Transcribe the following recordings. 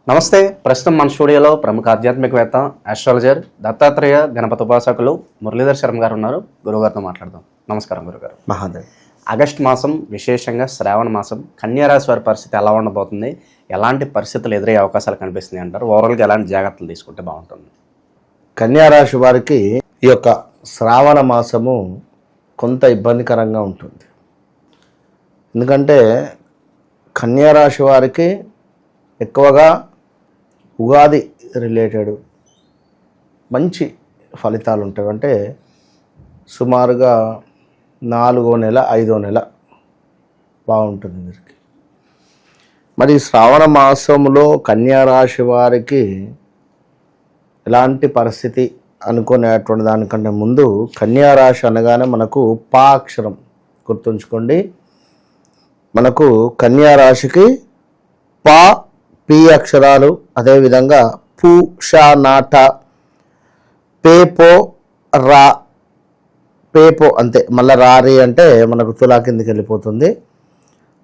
నమస్తే. ప్రస్తుతం మన స్టూడియోలో ప్రముఖ ఆధ్యాత్మికవేత్త, ఆస్ట్రాలజర్, దత్తాత్రేయ గణపతి ఉపాసకులు మురళీధర్ శర్మ గారు ఉన్నారు. గురుగారితో మాట్లాడదాం. నమస్కారం గురుగారు. మహాదేవ్. ఆగస్టు మాసం, విశేషంగా శ్రావణ మాసం, కన్యారాశి వారి పరిస్థితి ఎలా ఉండబోతుంది, ఎలాంటి పరిస్థితులు ఎదురయ్యే అవకాశాలు కనిపిస్తున్నాయి అంటారు? ఓవరాల్గా ఎలాంటి జాగ్రత్తలు తీసుకుంటే బాగుంటుంది? కన్యారాశి వారికి ఈ యొక్క శ్రావణ మాసము కొంత ఇబ్బందికరంగా ఉంటుంది. ఎందుకంటే కన్యారాశి వారికి ఎక్కువగా ఉగాది రిలేటెడ్ మంచి ఫలితాలు ఉంటాయి. అంటే సుమారుగా 4వ నెల 5వ నెల బాగుంటుంది వీరికి. మరి శ్రావణ మాసంలో కన్యారాశి వారికి ఎలాంటి పరిస్థితి అనుకునేటువంటి దానికంటే ముందు కన్యారాశి అనగానే మనకు పా అక్షరం గుర్తుంచుకోండి. మనకు కన్యారాశికి పా పి అక్షరాలు, అదేవిధంగా పు ష నాట పేపో రా, పేపో అంతే. మళ్ళీ రారి అంటే మనకు తులా కిందికి వెళ్ళిపోతుంది.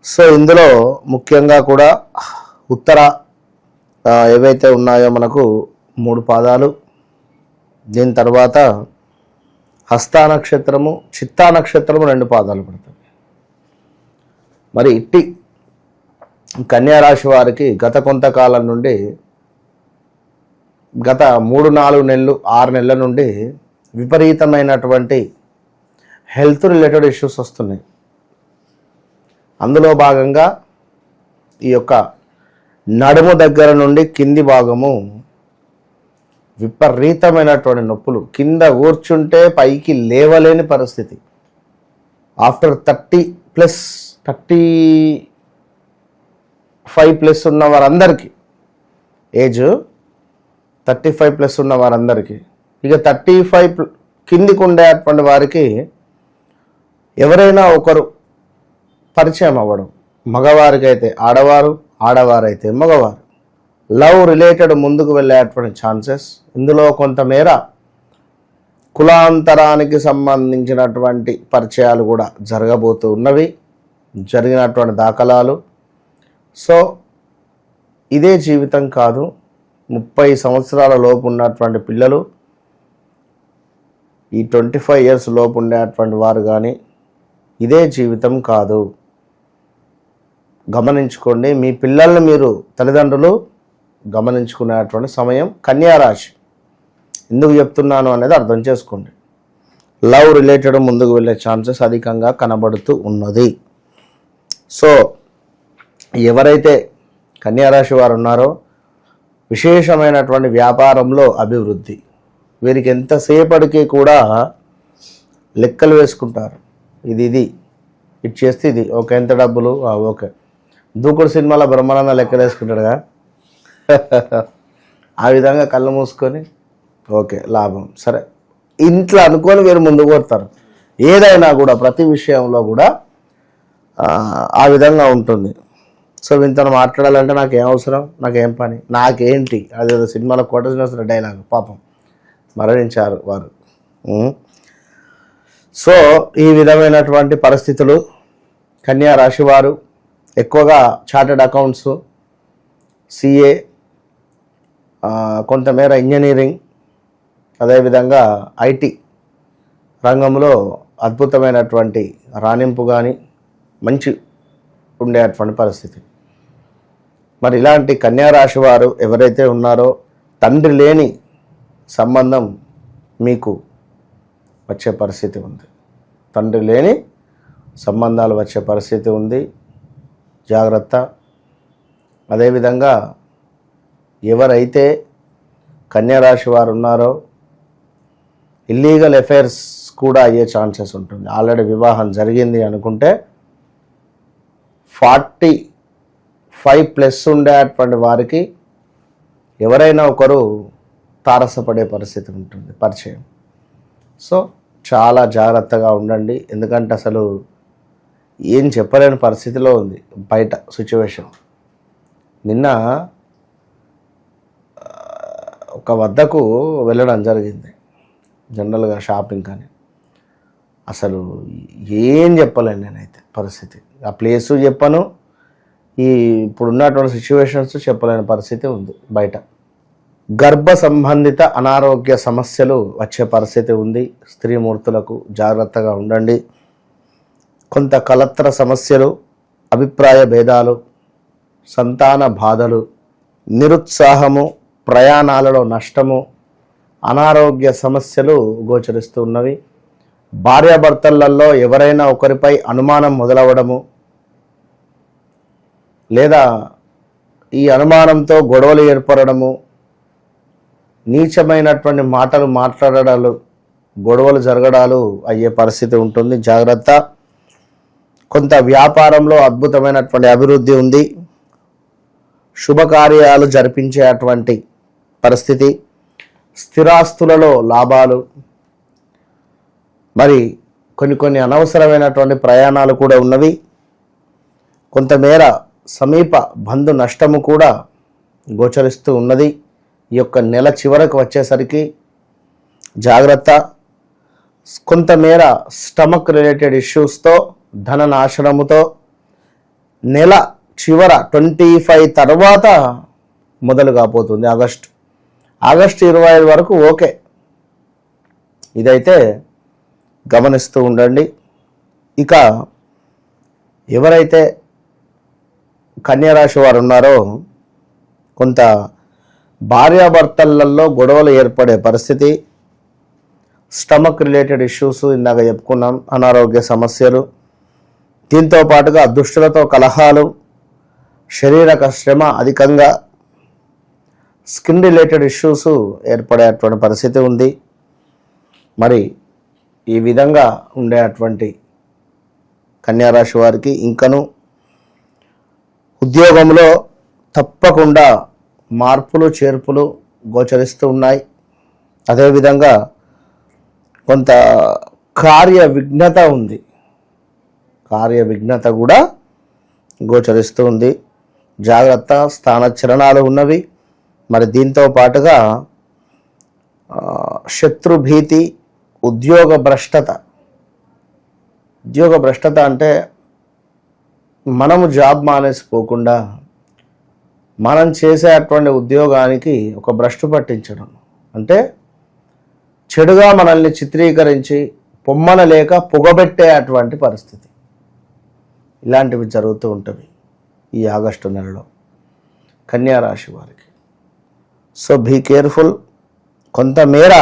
సో ఇందులో ముఖ్యంగా కూడా ఉత్తర ఏవైతే ఉన్నాయో మనకు 3 పాదాలు, దీని తర్వాత హస్తా నక్షత్రము, చిత్తా నక్షత్రము 2 పాదాలు పడుతుంది. మరి ఇట్టి కన్యారాశి వారికి గత కొంతకాలం నుండి, గత 3-4 నెలలు 6 నెలల నుండి విపరీతమైనటువంటి హెల్త్ రిలేటెడ్ ఇష్యూస్ వస్తున్నాయి. అందులో భాగంగా ఈ యొక్క నడుము దగ్గర నుండి కింది భాగము విపరీతమైనటువంటి నొప్పులు, కింద కూర్చుంటే పైకి లేవలేని పరిస్థితి. ఆఫ్టర్ 35+ ఉన్న వారందరికీ, ఏజ్ 35+ ఉన్న వారందరికీ, ఇక 35 కిందికి ఉండేటువంటి వారికి ఎవరైనా ఒకరు పరిచయం అవ్వడం, మగవారికి అయితే ఆడవారు, ఆడవారైతే మగవారు, లవ్ రిలేటెడ్ ముందుకు వెళ్ళేటువంటి ఛాన్సెస్. ఇందులో కొంతమేర కులాంతరానికి సంబంధించినటువంటి పరిచయాలు కూడా జరగబోతూ ఉన్నవి, జరిగినటువంటి దాఖలాలు. సో ఇదే జీవితం కాదు. 30 సంవత్సరాల లోపు ఉన్నటువంటి పిల్లలు, ఈ 25 years లోపు ఉండేటువంటి వారు కానీ ఇదే జీవితం కాదు. గమనించుకోండి. మీ పిల్లల్ని మీరు తల్లిదండ్రులు గమనించుకునేటువంటి సమయం కన్యారాశి. ఎందుకు చెప్తున్నాను అనేది అర్థం చేసుకోండి. లవ్ రిలేటెడ్ ముందుకు వెళ్ళే ఛాన్సెస్ అధికంగా కనబడుతూ ఉన్నది. సో ఎవరైతే కన్యారాశి వారు ఉన్నారో విశేషమైనటువంటి వ్యాపారంలో అభివృద్ధి. వీరికి ఎంతసేపటికి కూడా లెక్కలు వేసుకుంటారు. ఇది చేస్తే ఇది ఓకే, ఎంత డబ్బులు ఓకే. దూకుడు సినిమాలో బ్రహ్మానంద లెక్కలు వేసుకుంటాడుగా, ఆ విధంగా కళ్ళు మూసుకొని ఓకే లాభం సరే ఇంట్లో అనుకొని వీరు ముందుకు పోతారు. ఏదైనా కూడా ప్రతి విషయంలో కూడా ఆ విధంగా ఉంటుంది. సో ఇంతను మాట్లాడాలంటే నాకేం అవసరం, నాకేం పని, నాకేంటి, అదేదో సినిమాలో కొట్టేసిన డైలాగ్. పాపం మరణించారు వారు. సో ఈ విధమైనటువంటి పరిస్థితులు కన్యా రాశి వారు ఎక్కువగా చార్టెడ్ అకౌంట్స్, సిఏ, కొంతమేర ఇంజనీరింగ్, అదేవిధంగా ఐటీ రంగంలో అద్భుతమైనటువంటి రాణింపు కానీ మంచి ఉండేటువంటి పరిస్థితి. మరి ఇలాంటి కన్యారాశి వారు ఎవరైతే ఉన్నారో తండ్రి లేని సంబంధం మీకు వచ్చే పరిస్థితి ఉంది. తండ్రి లేని సంబంధాలు వచ్చే పరిస్థితి ఉంది. జాగ్రత్త. అదేవిధంగా ఎవరైతే కన్యారాశి వారు ఉన్నారో ఇల్లీగల్ అఫైర్స్ కూడా అయ్యే ఛాన్సెస్ ఉంటుంది. ఆల్రెడీ వివాహం జరిగింది అనుకుంటే 45+ ఉండేటువంటి వారికి ఎవరైనా ఒకరు తారసపడే పరిస్థితి ఉంటుంది, పరిచయం. సో చాలా జాగ్రత్తగా ఉండండి. ఎందుకంటే అసలు ఏం చెప్పలేని పరిస్థితిలో ఉంది బయట సిచ్యువేషన్. నిన్న ఒక వద్దకు వెళ్ళడం జరిగింది, జనరల్గా షాపింగ్ కానీ. అసలు ఏం చెప్పలేను నేనైతే పరిస్థితి. ఆ ప్లేసు చెప్పను, ఇప్పుడు ఉన్నటువంటి సిచ్యువేషన్స్ చెప్పలేని పరిస్థితి ఉంది బయట. గర్భ సంబంధిత అనారోగ్య సమస్యలు వచ్చే పరిస్థితి ఉంది. స్త్రీమూర్తులకు జాగ్రత్తగా ఉండండి. కొంత కలత్ర సమస్యలు, అభిప్రాయ భేదాలు, సంతాన బాధలు, నిరుత్సాహము, ప్రయాణాలలో నష్టము, అనారోగ్య సమస్యలు గోచరిస్తూ ఉన్నవి. భార్యాభర్తలలో ఎవరైనా ఒకరిపై అనుమానం మొదలవడము, లేదా ఈ అనుమానంతో గొడవలు ఏర్పడము, నీచమైనటువంటి మాటలు మాట్లాడడాలు, గొడవలు జరగడాలు అయ్యే పరిస్థితి ఉంటుంది. జాగ్రత్త. కొంత వ్యాపారంలో అద్భుతమైనటువంటి అభివృద్ధి ఉంది. శుభకార్యాలు జరిపించేటువంటి పరిస్థితి, స్థిరాస్తులలో లాభాలు, మరి కొన్ని అనవసరమైనటువంటి ప్రయాణాలు కూడా ఉన్నవి. కొంతమేర సమీప బంధు నష్టము కూడా గోచరిస్తూ ఉన్నది. ఈ యొక్క నెల చివరకు వచ్చేసరికి జాగ్రత్త. కొంతమేర స్టమక్ రిలేటెడ్ ఇష్యూస్తో, ధన నాశనముతో నెల చివర 25 తర్వాత మొదలు కాబోతుంది. ఆగస్టు 25 వరకు ఓకే. ఇదైతే గమనిస్తూ ఉండండి. ఇక ఎవరైతే కన్యారాశి వారు ఉన్నారో కొంత భార్యాభర్తలలో గొడవలు ఏర్పడే పరిస్థితి, స్టమక్ రిలేటెడ్ ఇష్యూస్ ఇందాక చెప్పుకున్నాం, అనారోగ్య సమస్యలు, దీంతో పాటుగా దుష్టులతో కలహాలు, శారీరక శ్రమ అధికంగా, స్కిన్ రిలేటెడ్ ఇష్యూస్ ఏర్పడేటువంటి పరిస్థితి ఉంది. మరి ఈ విధంగా ఉండేటువంటి కన్యారాశి వారికి ఇంకను ఉద్యోగంలో తప్పకుండా మార్పులు చేర్పులు గోచరిస్తూ ఉన్నాయి. అదేవిధంగా కొంత కార్య విఘ్నత ఉంది. కార్య విఘ్నత కూడా గోచరిస్తూ ఉంది. జాగ్రత్త. స్థానచలనాలు ఉన్నవి. మరి దీంతో పాటుగా శత్రుభీతి, ఉద్యోగ భ్రష్టత. ఉద్యోగ భ్రష్టత అంటే మనము జాబ్ మానేసిపోకుండా మనం చేసేటువంటి ఉద్యోగానికి ఒక భ్రష్టు పట్టించడం, అంటే చెడుగా మనల్ని చిత్రీకరించి పొమ్మన లేక పొగబెట్టేటువంటి పరిస్థితి. ఇలాంటివి జరుగుతూ ఉంటవి ఈ ఆగస్టు నెలలో కన్యారాశి వారికి. So be careful. కొంతమేర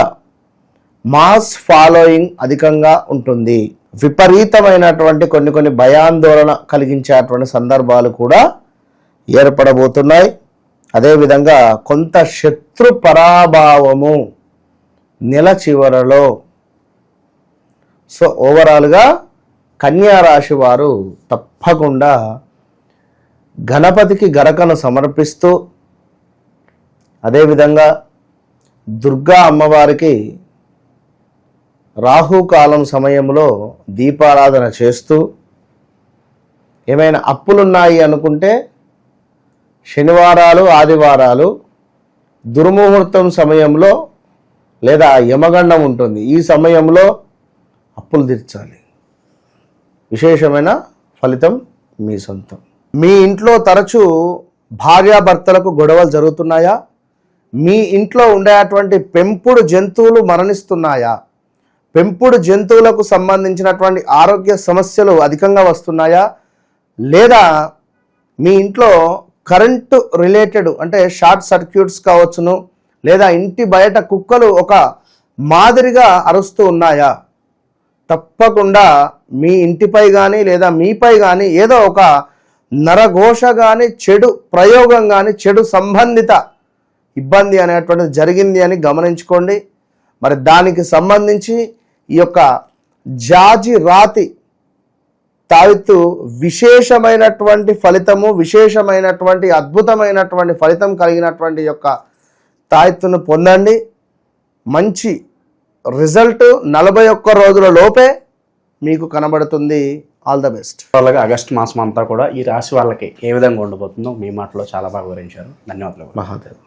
మాస్ ఫాలోయింగ్ అధికంగా ఉంటుంది. విపరీతమైనటువంటి కొన్ని భయాందోళన కలిగించేటువంటి సందర్భాలు కూడా ఏర్పడబోతున్నాయి. అదేవిధంగా కొంత శత్రు పరాభావము నెల చివరలో. సో ఓవరాల్గా కన్యారాశి వారు తప్పకుండా గణపతికి గరకను సమర్పిస్తూ, అదేవిధంగా దుర్గా అమ్మవారికి రాహుకాలం సమయంలో దీపారాధన చేస్తూ, ఏమైనా అప్పులున్నాయి అనుకుంటే శనివారాలు, ఆదివారాలు దుర్ముహూర్తం సమయంలో లేదా యమగండం ఉంటుంది, ఈ సమయంలో అప్పులు తీర్చాలి. విశేషమైన ఫలితం మీ సొంతం. మీ ఇంట్లో తరచూ భార్యాభర్తలకు గొడవలు జరుగుతున్నాయా? మీ ఇంట్లో ఉండేటువంటి పెంపుడు జంతువులు మరణిస్తున్నాయా? పెంపుడు జంతువులకు సంబంధించినటువంటి ఆరోగ్య సమస్యలు అధికంగా వస్తున్నాయా? లేదా మీ ఇంట్లో కరెంటు రిలేటెడ్ అంటే షార్ట్ సర్క్యూట్స్ కావచ్చును, లేదా ఇంటి బయట కుక్కలు ఒక మాదిరిగా అరుస్తూ ఉన్నాయా? తప్పకుండా మీ ఇంటిపై కానీ లేదా మీపై కానీ ఏదో ఒక నరఘోష కానీ, చెడు ప్రయోగం కానీ, చెడు సంబంధిత ఇబ్బంది అనేటువంటిది జరిగింది అని గమనించుకోండి. మరి దానికి సంబంధించి ఈ యొక్క జాజి రాతి తావిత్తు విశేషమైనటువంటి ఫలితము, విశేషమైనటువంటి అద్భుతమైనటువంటి ఫలితం కలిగినటువంటి యొక్క తాయెత్తును పొందండి. మంచి రిజల్ట్ 41 రోజుల లోపే మీకు కనబడుతుంది. All the best. అలాగే ఆగస్టు మాసం అంతా కూడా ఈ రాశి వాళ్ళకి ఏ విధంగా ఉండబోతుందో మీ మాటలో చాలా బాగా వివరించారు. ధన్యవాదాలు. మహాదేవ్.